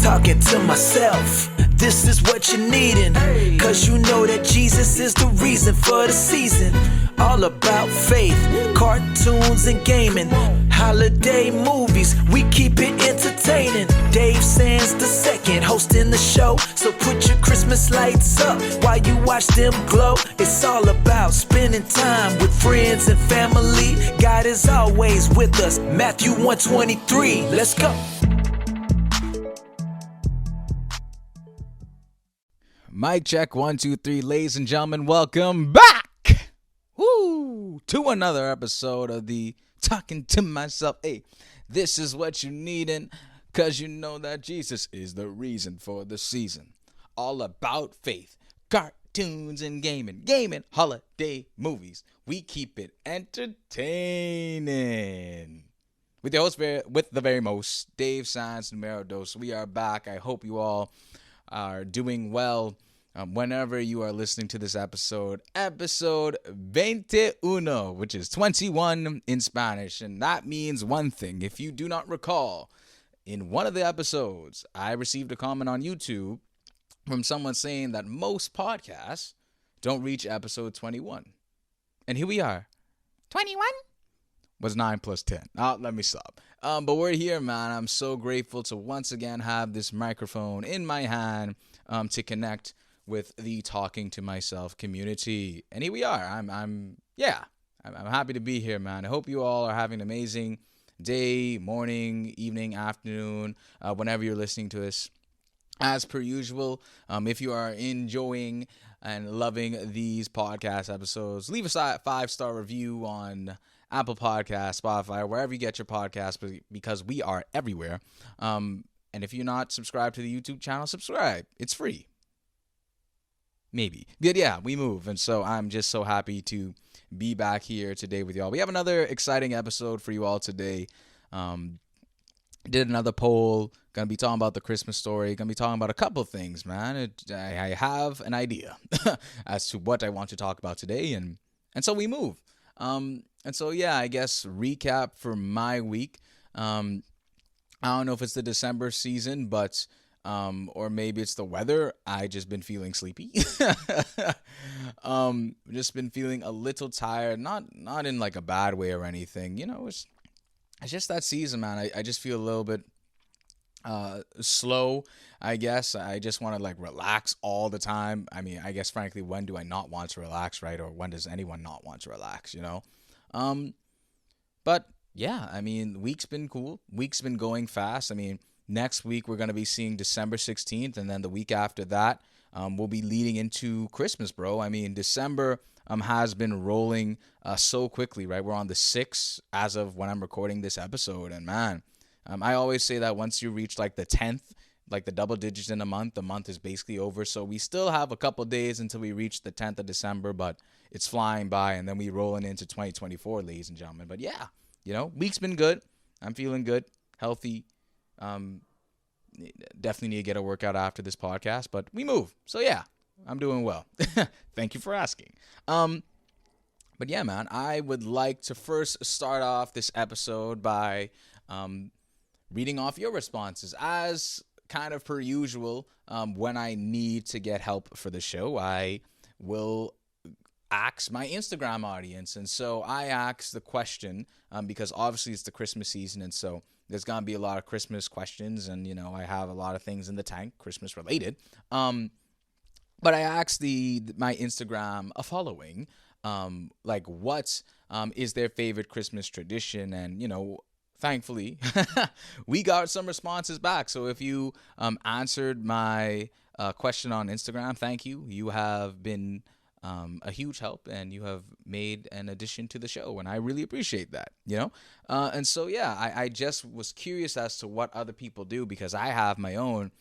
talking to myself. This is what you're needing, cause you know that Jesus is the reason for the season. All about faith, cartoons and gaming, holiday movies, we keep it entertaining. Dave Sands the second hosting the show, so put your Christmas lights up while you watch them glow. It's all about spending time with friends and family. God is always with us, Matthew 1:23, let's go. Mic check, 1, 2, 3, ladies and gentlemen, welcome back to another episode of the Talking to Myself. Hey, this is what you needin', cause you know that Jesus is the reason for the season. All about faith, cartoons and gaming, holiday movies. We keep it entertaining. With the host, with the very most, Dave Sands, numero dos. We are back. I hope you all are doing well whenever you are listening to this episode 21, which is 21 in Spanish, and that means one thing. If you do not recall, in one of the episodes, I received a comment on YouTube from someone saying that most podcasts don't reach episode 21, and here we are. 21 was 9 plus 10. Let me stop. But we're here, man. I'm so grateful to once again have this microphone in my hand to connect with the Talking to Myself community. And here we are. I'm happy to be here, man. I hope you all are having an amazing day, morning, evening, afternoon, whenever you're listening to this. As per usual, if you are enjoying and loving these podcast episodes, leave us a 5-star review on Apple Podcasts, Spotify, wherever you get your podcasts, because we are everywhere. And if you're not subscribed to the YouTube channel, subscribe. It's free. Maybe. But yeah, we move. And so I'm just so happy to be back here today with y'all. We have another exciting episode for you all today. Did another poll. Gonna be talking about the Christmas story. Gonna be talking about a couple of things, man. I have an idea as to what I want to talk about today. And so we move. And so, yeah, I guess recap for my week. I don't know if it's the December season, but or maybe it's the weather. I just been feeling sleepy. Just been feeling a little tired. Not in like a bad way or anything. You know, it's just that season, man. I just feel a little bit slow, I guess. I just want to like relax all the time. I mean, I guess frankly, when do I not want to relax, right? Or when does anyone not want to relax, you know? But yeah, I mean, week's been cool. Week's been going fast. I mean, next week we're going to be seeing December 16th, and then the week after that, we'll be leading into Christmas, bro. I mean, December has been rolling so quickly, right? We're on the 6th as of when I'm recording this episode, and man, I always say that once you reach like the 10th, like the double digits in a month, the month is basically over. So we still have a couple days until we reach the 10th of December, but it's flying by, and then we rolling into 2024, ladies and gentlemen. But yeah, you know, week's been good. I'm feeling good, healthy. Definitely need to get a workout after this podcast, but we move. So yeah, I'm doing well. Thank you for asking. But yeah, man, I would like to first start off this episode by reading off your responses. As kind of per usual, when I need to get help for the show, I will ask my Instagram audience. And so I asked the question, because obviously it's the Christmas season, and so there's going to be a lot of Christmas questions, and, you know, I have a lot of things in the tank, Christmas related. But I asked my Instagram following, like, what is their favorite Christmas tradition? And, you know, thankfully, we got some responses back. So if you answered my question on Instagram, thank you. You have been a huge help, and you have made an addition to the show, and I really appreciate that, you know? And so, yeah, I just was curious as to what other people do, because I have my own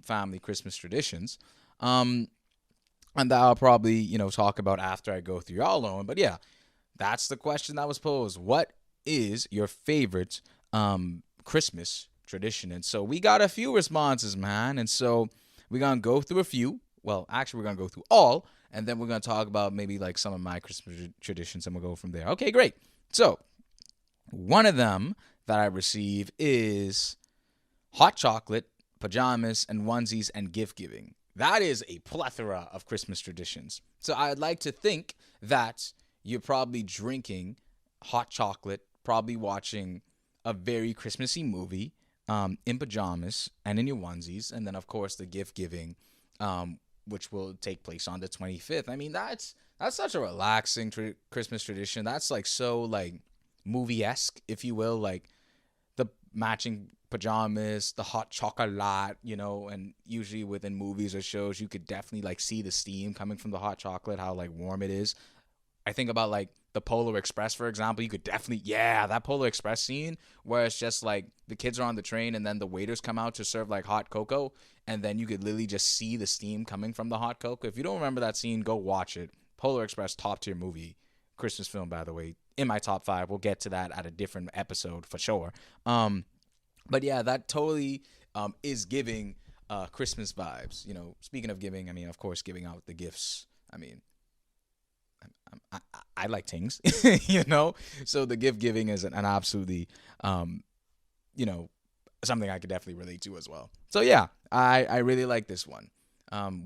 family Christmas traditions. And that I'll probably, you know, talk about after I go through y'all own. But yeah, that's the question that was posed. What is your favorite Christmas tradition? And so we got a few responses, man. And so we're going to go through a few. Well, actually, we're going to go through all. And then we're going to talk about maybe like some of my Christmas traditions, and we'll go from there. Okay, great. So one of them that I receive is hot chocolate pajamas and onesies and gift giving. That is a plethora of Christmas traditions. So I'd like to think that you're probably drinking hot chocolate, probably watching a very Christmassy movie in pajamas and in your onesies, and then of course the gift giving, which will take place on the 25th. I mean, that's such a relaxing Christmas tradition. That's like so like movie-esque, if you will, like the matching pajamas, the hot chocolate, you know, and usually within movies or shows, you could definitely like see the steam coming from the hot chocolate, how like warm it is. I think about like the Polar Express, for example. You could definitely, that Polar Express scene where it's just like the kids are on the train and then the waiters come out to serve like hot cocoa, and then you could literally just see the steam coming from the hot cocoa. If you don't remember that scene, go watch it. Polar Express, top tier movie, Christmas film, by the way, in my top 5. We'll get to that at a different episode for sure. But yeah, that totally is giving Christmas vibes. You know, speaking of giving, I mean, of course, giving out the gifts. I mean, I like things, you know? So the gift giving is an absolutely, you know, something I could definitely relate to as well. So yeah, I really like this one.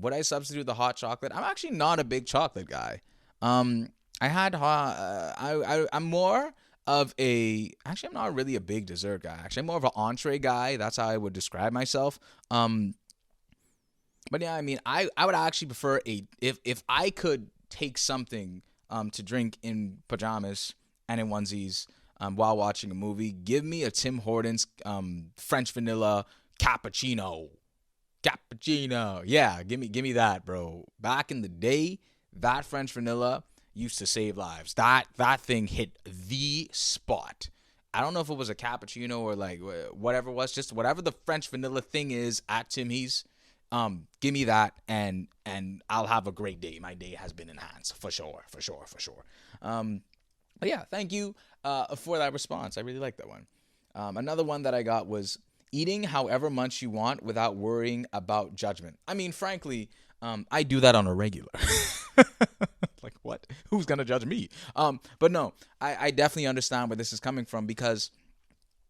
Would I substitute the hot chocolate? I'm actually not a big chocolate guy. I had I'm more of actually I'm not really a big dessert guy. Actually, I'm more of an entree guy. That's how I would describe myself. But yeah, I mean, I would actually prefer if I could take something to drink in pajamas and in onesies while watching a movie, give me a Tim Hortons French vanilla cappuccino. Yeah, give me that, bro. Back in the day, that French vanilla used to save lives. That thing hit the spot. I don't know if it was a cappuccino or like whatever it was, just whatever the French vanilla thing is at Timmy's. Give me that and I'll have a great day. My day has been enhanced for sure. But yeah, thank you for that response. I really like that one. Another one that I got was eating however much you want without worrying about judgment. I mean, frankly, I do that on a regular. Like, what? Who's going to judge me? But no, I definitely understand where this is coming from, because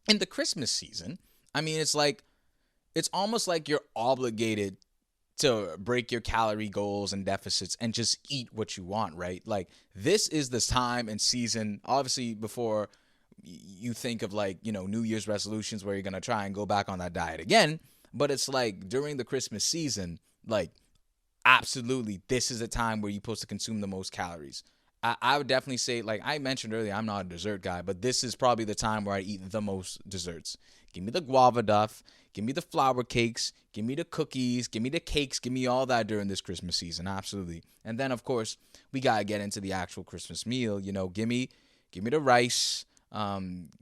in the Christmas season, I mean, it's almost like you're obligated to break your calorie goals and deficits and just eat what you want, right? Like, this is this time and season, obviously, before you think of like, you know, New Year's resolutions where you're going to try and go back on that diet again. But it's like during the Christmas season, like, absolutely, this is a time where you're supposed to consume the most calories. I would definitely say, like I mentioned earlier, I'm not a dessert guy, but this is probably the time where I eat the most desserts. Give me the guava duff, give me the flour cakes, give me the cookies, give me the cakes, give me all that during this Christmas season, absolutely. And then, of course, we gotta get into the actual Christmas meal. You know, give me the rice,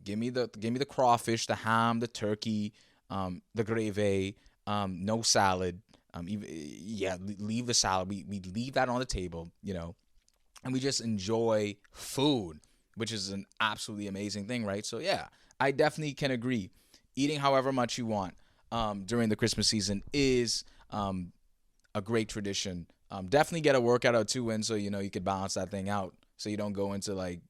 give me the crawfish, the ham, the turkey, the gravy, no salad. Leave the salad. We leave that on the table, you know, and we just enjoy food, which is an absolutely amazing thing, right? So yeah, I definitely can agree. Eating however much you want during the Christmas season is a great tradition. Definitely get a workout or two in, so you know you could balance that thing out, so you don't go into like,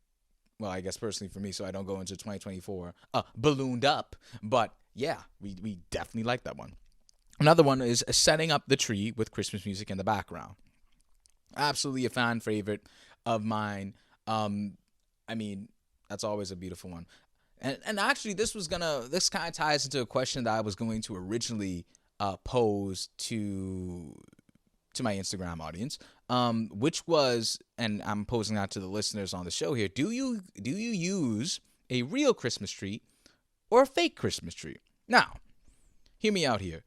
well, I guess personally for me, so I don't go into 2024 ballooned up. But yeah, we definitely like that one. Another one is setting up the tree with Christmas music in the background. Absolutely a fan favorite of mine. I mean, that's always a beautiful one. And actually, this kind of ties into a question that I was going to originally pose to my Instagram audience, which was, and I'm posing that to the listeners on the show here. Do you use a real Christmas tree or a fake Christmas tree? Now, hear me out here.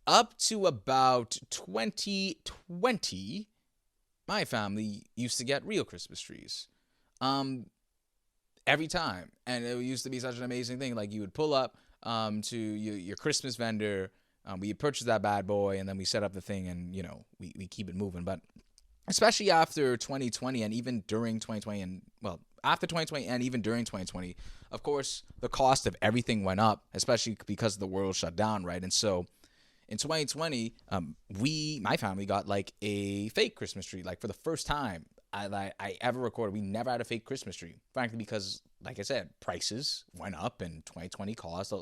Up to about 2020, my family used to get real Christmas trees. Every time. And it used to be such an amazing thing. Like, you would pull up to your Christmas vendor, we purchase that bad boy, and then we set up the thing, and, you know, we keep it moving. But especially after 2020 and even during 2020 and, well, after 2020 and even during 2020, of course, the cost of everything went up, especially because the world shut down, right? And so in 2020, my family got like a fake Christmas tree. Like, for the first time I ever recorded, we never had a fake Christmas tree. Frankly, because, like I said, prices went up, and 2020 caused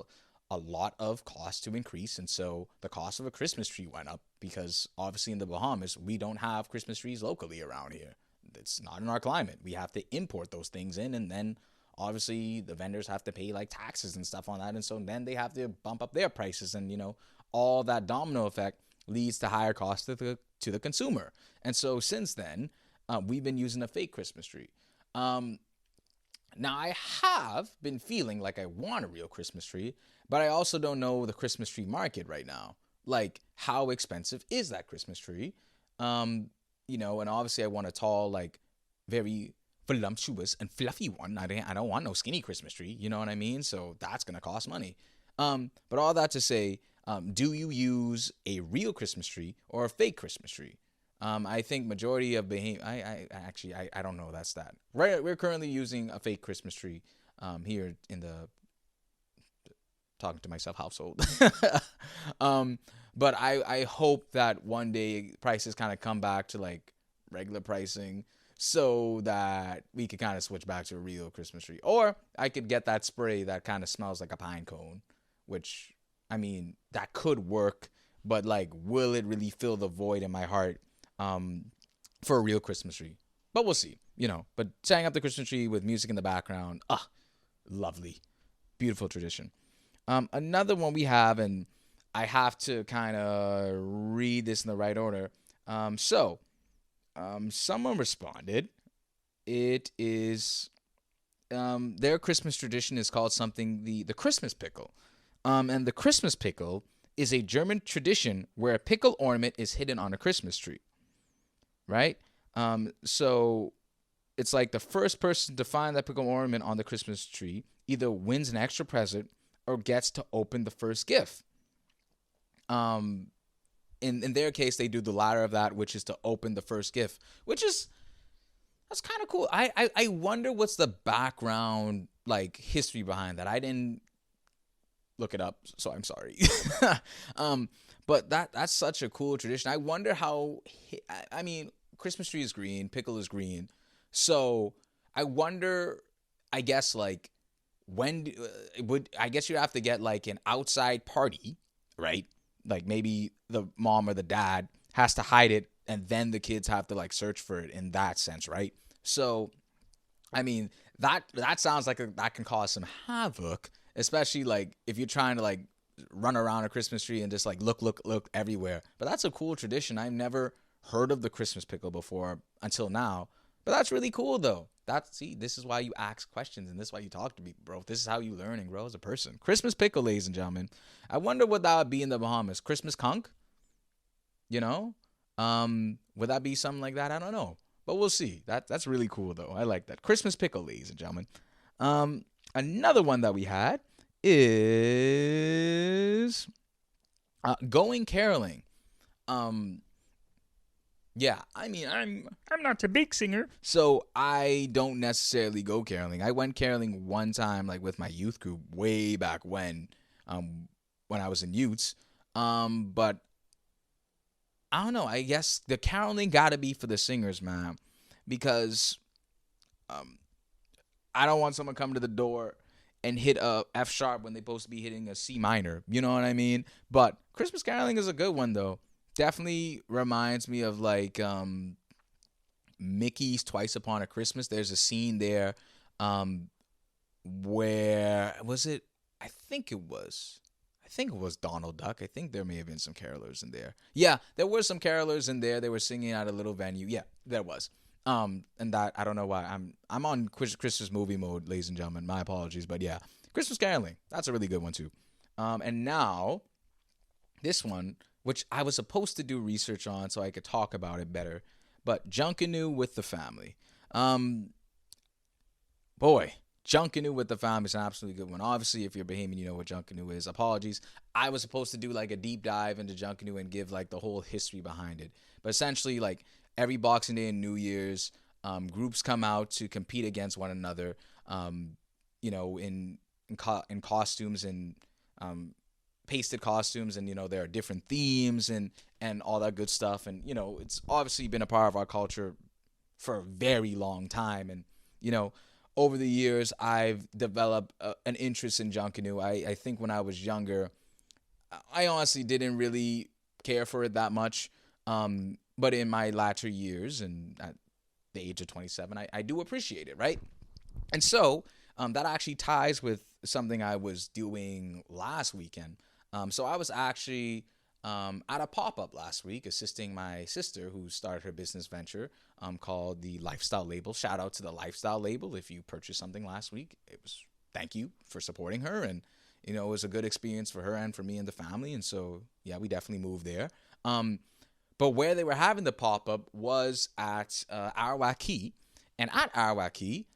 a lot of costs to increase. And so the cost of a Christmas tree went up because obviously in the Bahamas, we don't have Christmas trees locally around here. It's not in our climate. We have to import those things in, and then obviously the vendors have to pay like taxes and stuff on that. And so then they have to bump up their prices, and all that domino effect leads to higher costs to the consumer. And so since then, we've been using a fake Christmas tree. Now, I have been feeling like I want a real Christmas tree, but I also don't know the Christmas tree market right now. Like, how expensive is that Christmas tree? And obviously I want a tall, like, very voluptuous and fluffy one. I don't want no skinny Christmas tree. You know what I mean? So that's going to cost money. But all that to say, do you use a real Christmas tree or a fake Christmas tree? I think majority of I don't know that stat. Right, we're currently using a fake Christmas tree here in the talking to myself household. But I hope that one day prices kind of come back to like regular pricing so that we could kind of switch back to a real Christmas tree. Or I could get that spray that kind of smells like a pine cone, which, I mean, that could work, but like, will it really fill the void in my heart for a real Christmas tree? But we'll see, But setting up the Christmas tree with music in the background, lovely, beautiful tradition. Another one we have, and I have to kind of read this in the right order. Someone responded. It is their Christmas tradition is called something the Christmas pickle. And the Christmas pickle is a German tradition where a pickle ornament is hidden on a Christmas tree. Right? So it's like the first person to find that pickle ornament on the Christmas tree either wins an extra present or gets to open the first gift. In their case, they do the latter of that, which is to open the first gift, that's kind of cool. I wonder what's the background, like, history behind that. I didn't look it up, so I'm sorry. But that's such a cool tradition. I wonder how, I mean, Christmas tree is green, pickle is green. So I wonder, I guess, like, I guess you have to get like an outside party, right? Like maybe the mom or the dad has to hide it, and then the kids have to like search for it in that sense, right? So, I mean, that sounds like that can cause some havoc, especially like if you're trying to like run around a Christmas tree and just like look everywhere. But that's a cool tradition. I've never heard of the Christmas pickle before until now. But that's really cool though. This is why you ask questions, and this is why you talk to me, bro. This is how you learn and grow as a person. Christmas pickle, ladies and gentlemen. I wonder what that would be in the Bahamas. Christmas conch? Would that be something like that? I don't know. But we'll see. That's really cool though. I like that. Christmas pickle, ladies and gentlemen. Another one that we had is going caroling. Yeah, I mean, I'm not a big singer, so I don't necessarily go caroling. I went caroling one time, like with my youth group, way back when I was in youths. But I don't know. I guess the caroling gotta be for the singers, man, because I don't want someone coming to the door and hit a F sharp when they're supposed to be hitting a C minor. You know what I mean? But Christmas caroling is a good one though. Definitely reminds me of like Mickey's Twice Upon a Christmas. There's a scene there where was it? I think it was Donald Duck. I think there may have been some carolers in there. Yeah, there were some carolers in there. They were singing at a little venue. Yeah, there was. And that, I don't know why I'm on Christmas movie mode, ladies and gentlemen. My apologies, but yeah, Christmas caroling. That's a really good one too. And now this one, which I was supposed to do research on so I could talk about it better, but Junkanoo with the family. Junkanoo with the family is an absolutely good one. Obviously, if you're Bahamian, you know what Junkanoo is. Apologies. I was supposed to do like a deep dive into Junkanoo and give like the whole history behind it. But essentially, like every Boxing Day and New Year's, groups come out to compete against one another, in costumes and pasted costumes, and there are different themes and all that good stuff, and it's obviously been a part of our culture for a very long time, and over the years, I've developed an interest in Junkanoo. I think when I was younger, I honestly didn't really care for it that much. But in my latter years and at the age of 27, I do appreciate it, right? And so that actually ties with something I was doing last weekend. So I was actually at a pop-up last week assisting my sister who started her business venture called the Lifestyle Label. Shout out to the Lifestyle Label. If you purchased something last week, thank you for supporting her. And, it was a good experience for her and for me and the family. And so, yeah, we definitely moved there. But where they were having the pop-up was at Arawak Key. And at Arawak Key,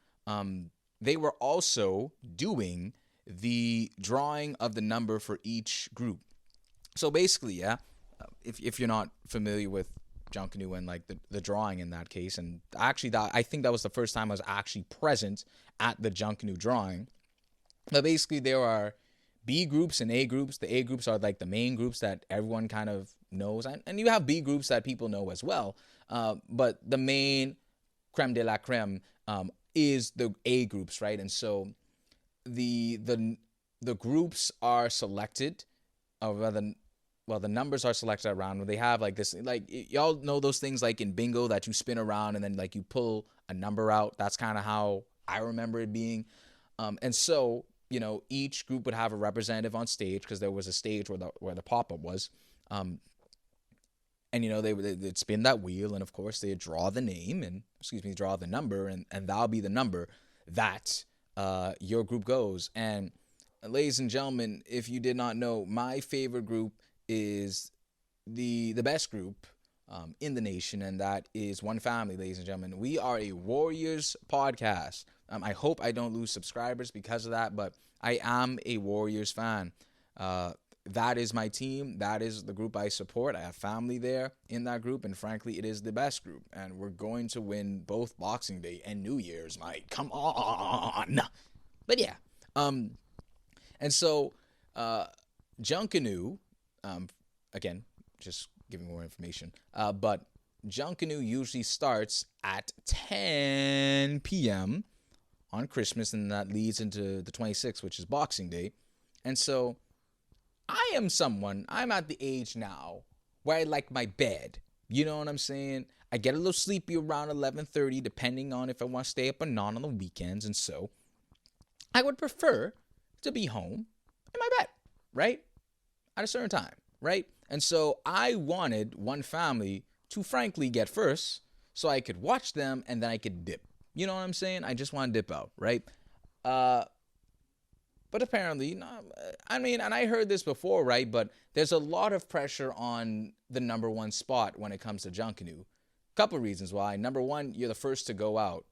they were also doing the drawing of the number for each group. So basically, yeah, if you're not familiar with Junkanoo and like the drawing in that case, and actually I think that was the first time I was actually present at the Junkanoo drawing. But basically, there are B groups and A groups. The A groups are like the main groups that everyone kind of knows, and you have B groups that people know as well. But the main creme de la creme is the A groups, right? And so the groups are selected, or rather, well, the numbers are selected around. They have like this, like y'all know those things like in bingo that you spin around and then like you pull a number out. That's kind of how I remember it being. And so, each group would have a representative on stage because there was a stage where the pop-up was. And, they'd spin that wheel, and of course they'd draw the name draw the number, and that'll be the number that your group goes. And ladies and gentlemen, if you did not know, my favorite group is the best group in the nation, and that is One Family, ladies and gentlemen. We are a Warriors podcast. I hope I don't lose subscribers because of that, but I am a Warriors fan. That is my team. That is the group I support. I have family there in that group, and frankly, it is the best group. And we're going to win both Boxing Day and New Year's, Mike. Come on. But yeah. And so, Junkanoo, again, just giving more information, but Junkanoo usually starts at 10 p.m. on Christmas, and that leads into the 26th, which is Boxing Day. And so I'm at the age now where I like my bed. You know what I'm saying? I get a little sleepy around 11:30, depending on if I want to stay up or not on the weekends. And so I would prefer to be home in my bed, right? At a certain time, right? And so I wanted One Family to frankly get first so I could watch them and then I could dip. You know what I'm saying? I just want to dip out, right? But apparently, and I heard this before, right? But there's a lot of pressure on the number one spot when it comes to Junkanoo. Couple of reasons why. Number one, you're the first to go out.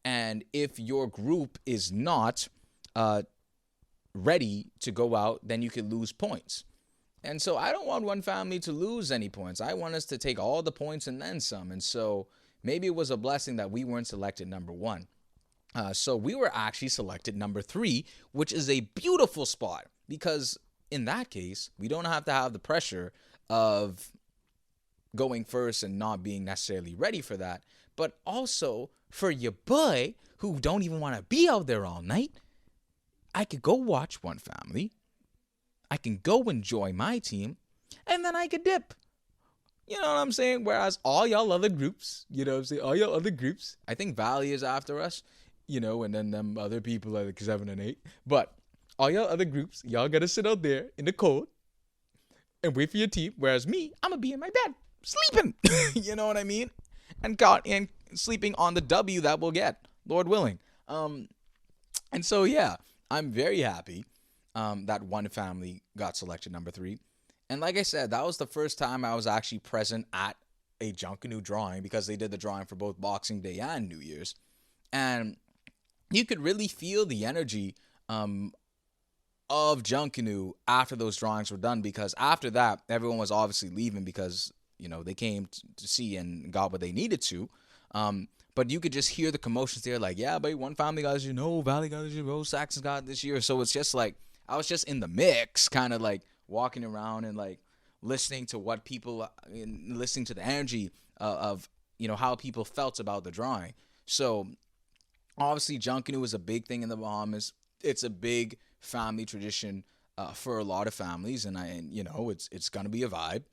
And if your group is not ready to go out, then you could lose points. And so I don't want One Family to lose any points. I want us to take all the points and then some. And so maybe it was a blessing that we weren't selected number one. So we were actually selected number 3, which is a beautiful spot because in that case, we don't have to have the pressure of going first and not being necessarily ready for that. But also for your boy who don't even want to be out there all night, I could go watch One Family. I can go enjoy my team, and then I could dip. You know what I'm saying? Whereas all y'all other groups, I think Valley is after us, and then them other people are like 7 and 8. But all y'all other groups, y'all gotta sit out there in the cold and wait for your team. Whereas me, I'm gonna be in my bed, sleeping. You know what I mean? And sleeping on the W that we'll get, Lord willing. And so, yeah, I'm very happy that One Family got selected number 3. And like I said, that was the first time I was actually present at a Junkanoo drawing because they did the drawing for both Boxing Day and New Year's. And you could really feel the energy of Junkanoo after those drawings were done, because after that, everyone was obviously leaving because, they came to see and got what they needed to. But you could just hear the commotions there, like, yeah, but One Family got this year, no, Valley got this year, Rose Saxon got this year. So it's just like, I was just in the mix, kind of like walking around and like listening to what people, listening to the energy of how people felt about the drawing. So obviously Junkanoo is a big thing in the Bahamas. It's a big family tradition for a lot of families, and it's gonna be a vibe.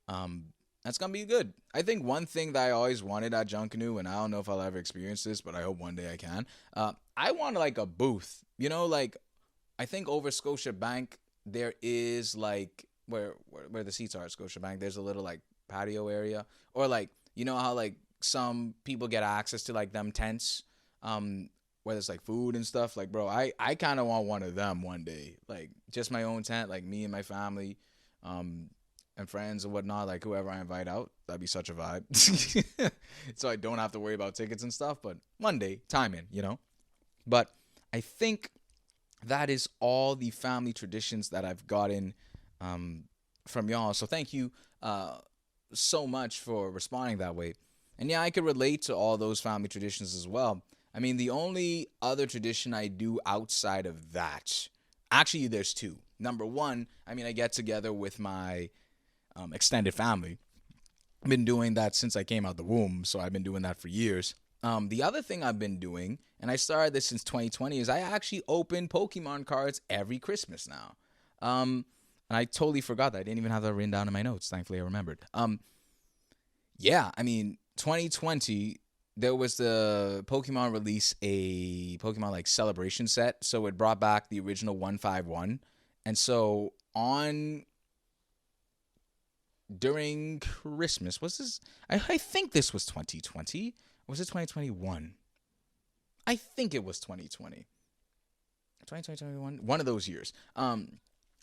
Um, that's gonna be good. I think one thing that I always wanted at Junkanoo, and I don't know if I'll ever experience this, but I hope one day I can. I want like a booth. Like I think over Scotia Bank there is like where the seats are at Scotia Bank. There's a little like patio area, or like how like some people get access to like them tents, where there's like food and stuff. Like, bro, I kind of want one of them one day, like just my own tent, like me and my family, and friends and whatnot, like whoever I invite out. That'd be such a vibe. So I don't have to worry about tickets and stuff. But one day, timing. But I think that is all the family traditions that I've gotten from y'all. So thank you so much for responding that way. And yeah, I could relate to all those family traditions as well. I mean, the only other tradition I do outside of that, actually, there's two. Number one, I mean, I get together with my extended family. I've been doing that since I came out the womb, so I've been doing that for years. The other thing I've been doing, and I started this since 2020, is I actually open Pokemon cards every Christmas now. And I totally forgot that. I didn't even have that written down in my notes. Thankfully, I remembered. Yeah, I mean, 2020, there was the Pokemon release a Pokemon like celebration set, so it brought back the original 151, and so during Christmas, was this? I think this was 2020. Was it 2021? I think it was 2020. 2021, one of those years. I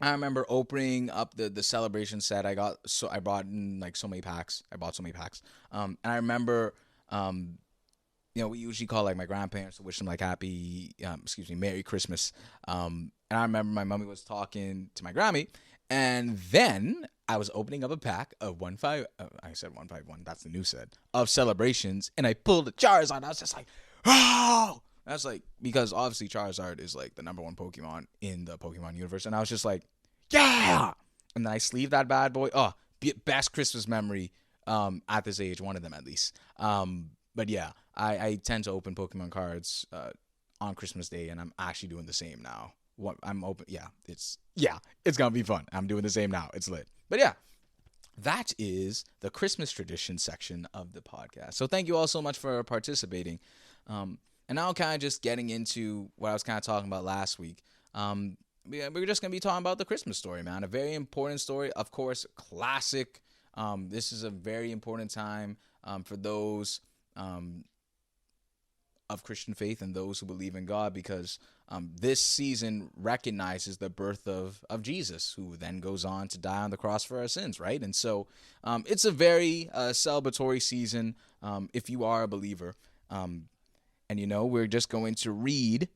remember opening up the celebration set. I bought in like so many packs. I bought so many packs. And I remember, we usually call like my grandparents to wish them like Merry Christmas. And I remember my mommy was talking to my Grammy, and then I was opening up a pack of 151. That's the new set of celebrations, and I pulled the Charizard. I was just like, oh! That's like, because obviously Charizard is like the number one Pokemon in the Pokemon universe, and I was just like, yeah! And then I sleeved that bad boy. Oh, best Christmas memory at this age, one of them at least. But yeah, I tend to open Pokemon cards on Christmas Day, and I'm actually doing the same now. I'm open. It's gonna be fun. I'm doing the same now. It's lit. But yeah, that is the Christmas tradition section of the podcast. So thank you all so much for participating. And now kind of just getting into what I was kind of talking about last week. We're just going to be talking about the Christmas story, man. A very important story. Of course, classic. This is a very important time for those of Christian faith and those who believe in God, because this season recognizes the birth of Jesus, who then goes on to die on the cross for our sins, right? And so it's a very celebratory season if you are a believer. And, we're just going to read,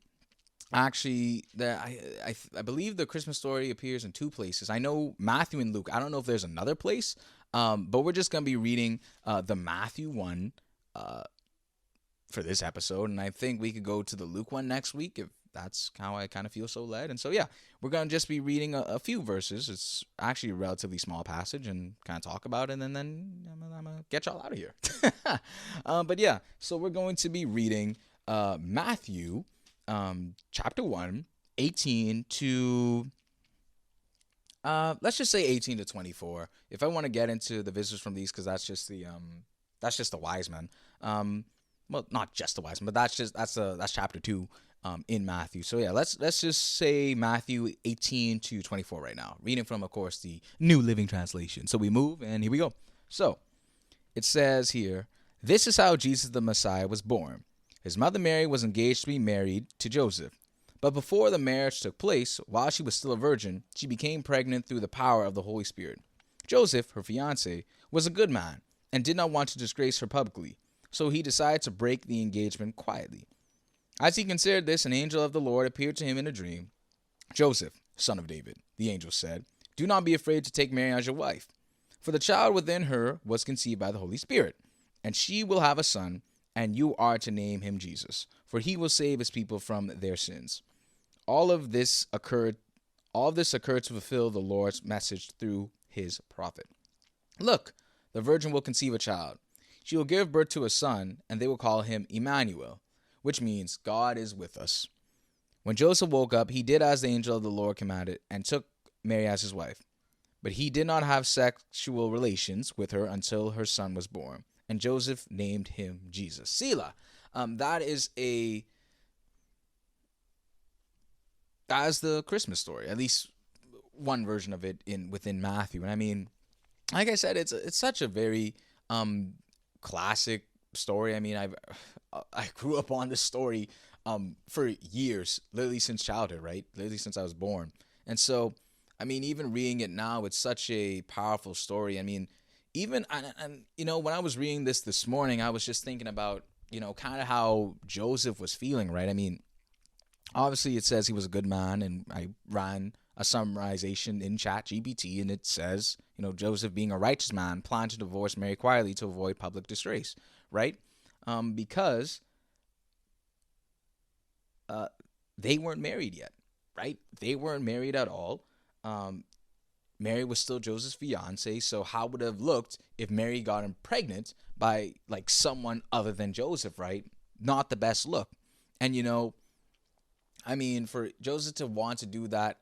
actually, I believe the Christmas story appears in two places. I know Matthew and Luke. I don't know if there's another place, but we're just going to be reading the Matthew one for this episode. And I think we could go to the Luke one next week if that's how I kind of feel so led. And so, yeah, we're going to just be reading a few verses. It's actually a relatively small passage, and kind of talk about it, and then I'm going to get y'all out of here. But yeah, so we're going to be reading Matthew chapter 1, 18 to, let's just say 18 to 24. If I want to get into the visitors from these, because that's just the wise men. Well, not just the wise men, but that's chapter 2 in Matthew. So yeah, let's just say Matthew 18 to 24 right now. Reading from, of course, the New Living Translation. So we move, and here we go. So it says here, this is how Jesus the Messiah was born. His mother Mary was engaged to be married to Joseph. But before the marriage took place, while she was still a virgin, she became pregnant through the power of the Holy Spirit. Joseph, her fiancé, was a good man and did not want to disgrace her publicly, so he decided to break the engagement quietly. As he considered this, an angel of the Lord appeared to him in a dream. Joseph, son of David, the angel said, do not be afraid to take Mary as your wife, for the child within her was conceived by the Holy Spirit, and she will have a son, and you are to name him Jesus, for he will save his people from their sins. All this occurred to fulfill the Lord's message through his prophet. Look, the virgin will conceive a child. She will give birth to a son, and they will call him Emmanuel, which means God is with us. When Joseph woke up, he did as the angel of the Lord commanded and took Mary as his wife. But he did not have sexual relations with her until her son was born, and Joseph named him Jesus. Selah. That is the Christmas story, at least one version of it within Matthew. And I mean, like I said, it's such a very classic story. I mean, I grew up on this story for years, literally since childhood, right? Literally since I was born. And so, I mean, even reading it now, it's such a powerful story. I mean, even and when I was reading this morning, I was just thinking about kind of how Joseph was feeling, right? I mean, obviously it says he was a good man, and I ran a summarization in ChatGPT, and it says, Joseph, being a righteous man, planned to divorce Mary quietly to avoid public disgrace, right? Because they weren't married yet, right? They weren't married at all. Mary was still Joseph's fiance, so how would it have looked if Mary got him pregnant by like someone other than Joseph, right? Not the best look. And I mean, for Joseph to want to do that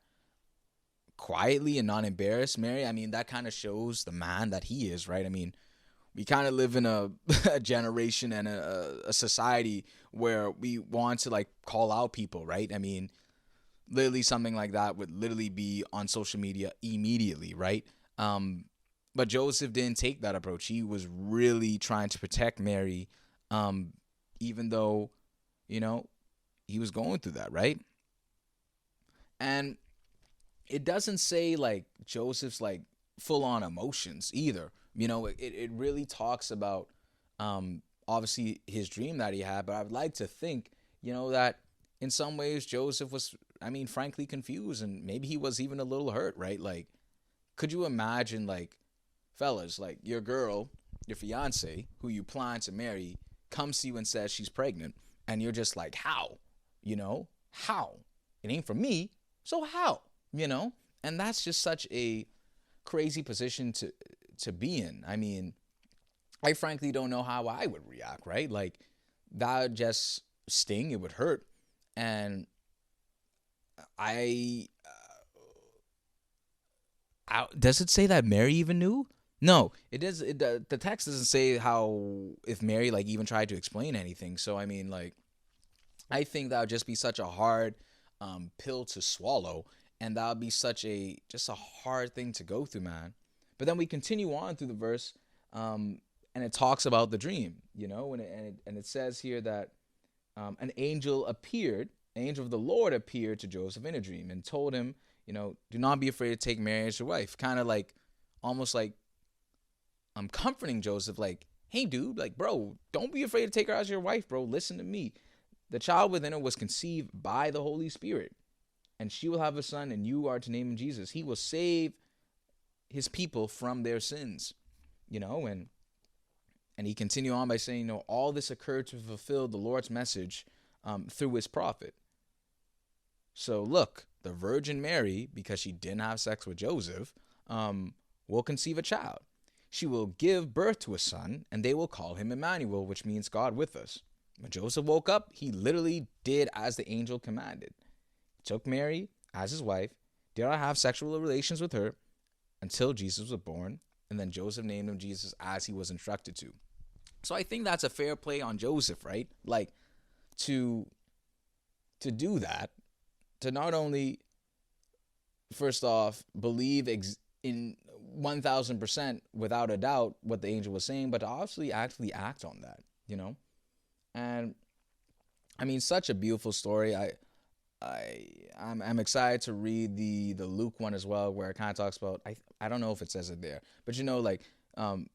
quietly and not embarrass Mary, I mean, that kind of shows the man that he is, right? I mean, we kind of live in a generation and a society where we want to like call out people, right? I mean, literally something like that would literally be on social media immediately, right? But Joseph didn't take that approach. He was really trying to protect Mary, even though, he was going through that, right? And it doesn't say like Joseph's like full on emotions either. It really talks about obviously his dream that he had, but I would like to think, that in some ways Joseph was, I mean, frankly confused, and maybe he was even a little hurt, right? Like, could you imagine, like, fellas, like your girl, your fiance, who you plan to marry, comes to you and says she's pregnant, and you're just like, how? How? It ain't for me, so how? And that's just such a crazy position to be in. I mean, I frankly don't know how I would react, right? Like, that would just sting, it would hurt. And does it say that Mary even knew? No, it does. The text doesn't say how, if Mary like even tried to explain anything. So I mean, like, I think that would just be such a hard pill to swallow, and that would be such a hard thing to go through, man. But then we continue on through the verse, and it talks about the dream, and it says here that an angel of the Lord appeared to Joseph in a dream and told him, do not be afraid to take Mary as your wife. Kind of like, almost like, I'm comforting Joseph, like, hey, dude, like, bro, don't be afraid to take her as your wife, bro. Listen to me. The child within her was conceived by the Holy Spirit, and she will have a son, and you are to name him Jesus. He will save his people from their sins, and he continued on by saying, all this occurred to fulfill the Lord's message through his prophet. So look, the Virgin Mary, because she didn't have sex with Joseph, will conceive a child. She will give birth to a son, and they will call him Emmanuel, which means God with us. When Joseph woke up, he literally did as the angel commanded. He took Mary as his wife, did not have sexual relations with her until Jesus was born, and then Joseph named him Jesus as he was instructed to. So I think that's a fair play on Joseph, right? Like, to do that, to not only, first off, believe in 1,000% without a doubt what the angel was saying, but to obviously actually act on that, And I mean, such a beautiful story. I'm excited to read the Luke one as well, where it kind of talks about, I don't know if it says it there, but like,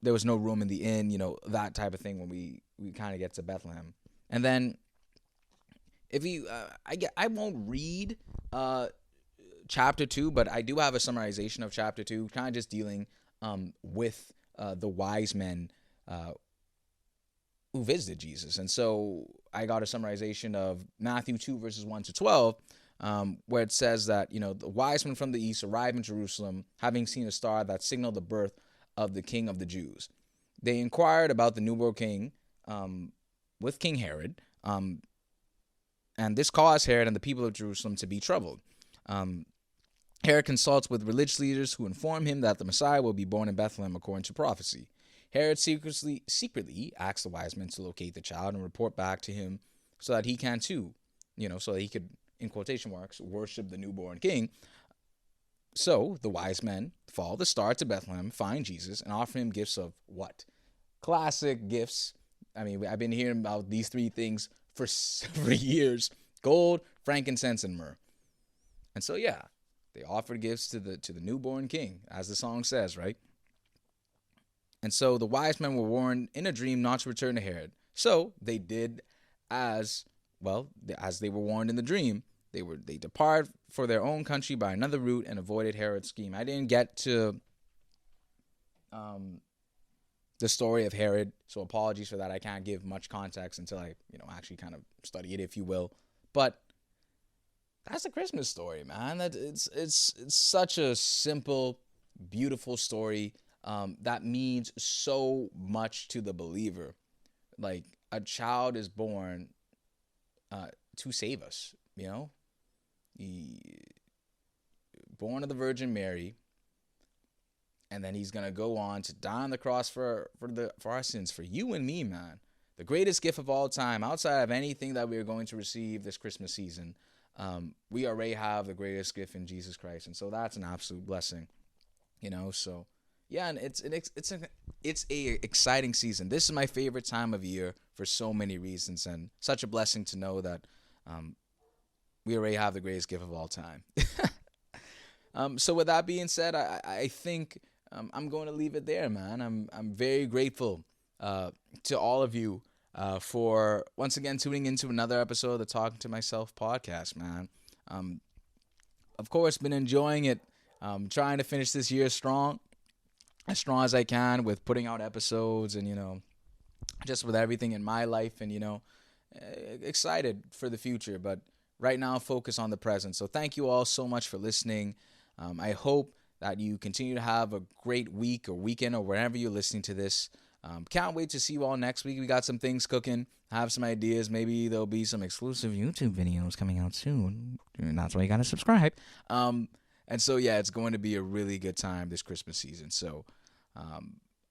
there was no room in the inn, that type of thing when we kind of get to Bethlehem. And then if you I won't read chapter 2, but I do have a summarization of chapter 2, kind of just dealing with the wise men who visited Jesus. And so I got a summarization of Matthew 2 verses 1 to 12, where it says that, the wise men from the east arrived in Jerusalem, having seen a star that signaled the birth of the King of the Jews. They inquired about the newborn king with King Herod, And this caused Herod and the people of Jerusalem to be troubled. Herod consults with religious leaders who inform him that the Messiah will be born in Bethlehem according to prophecy. Herod secretly asks the wise men to locate the child and report back to him so that he can too, so that he could, in quotation marks, worship the newborn king. So the wise men follow the star to Bethlehem, find Jesus, and offer him gifts of what? Classic gifts. I mean, I've been hearing about these three things for years: gold, frankincense, and myrrh. And so, yeah, they offered gifts to the newborn king, as the song says, right? And so the wise men were warned in a dream not to return to Herod. So they did as they were warned in the dream. They departed for their own country by another route and avoided Herod's scheme. I didn't get to the story of Herod, so apologies for that. I can't give much context until I actually kind of study it, if you will. But that's the Christmas story, man. That it's such a simple, beautiful story that means so much to the believer. Like, a child is born to save us, born of the Virgin Mary, and then he's gonna go on to die on the cross for our sins, for you and me, man. The greatest gift of all time, outside of anything that we are going to receive this Christmas season. We already have the greatest gift in Jesus Christ, and so that's an absolute blessing, So, yeah, and it's a exciting season. This is my favorite time of year for so many reasons, and such a blessing to know that we already have the greatest gift of all time. So with that being said, I think I'm going to leave it there, man. I'm very grateful to all of you for once again tuning into another episode of the Talking to Myself podcast, man. Of course, been enjoying it. Trying to finish this year strong as I can with putting out episodes and just with everything in my life and excited for the future. But right now, focus on the present. So thank you all so much for listening. I hope that you continue to have a great week or weekend or wherever you're listening to this. Can't wait to see you all next week. We got some things cooking, have some ideas. Maybe there'll be some exclusive YouTube videos coming out soon. And that's why you got to subscribe. And so, yeah, it's going to be a really good time this Christmas season. So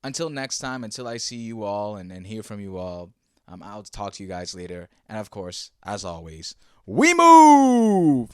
until next time, until I see you all and hear from you all, I'll talk to you guys later. And, of course, as always, we move!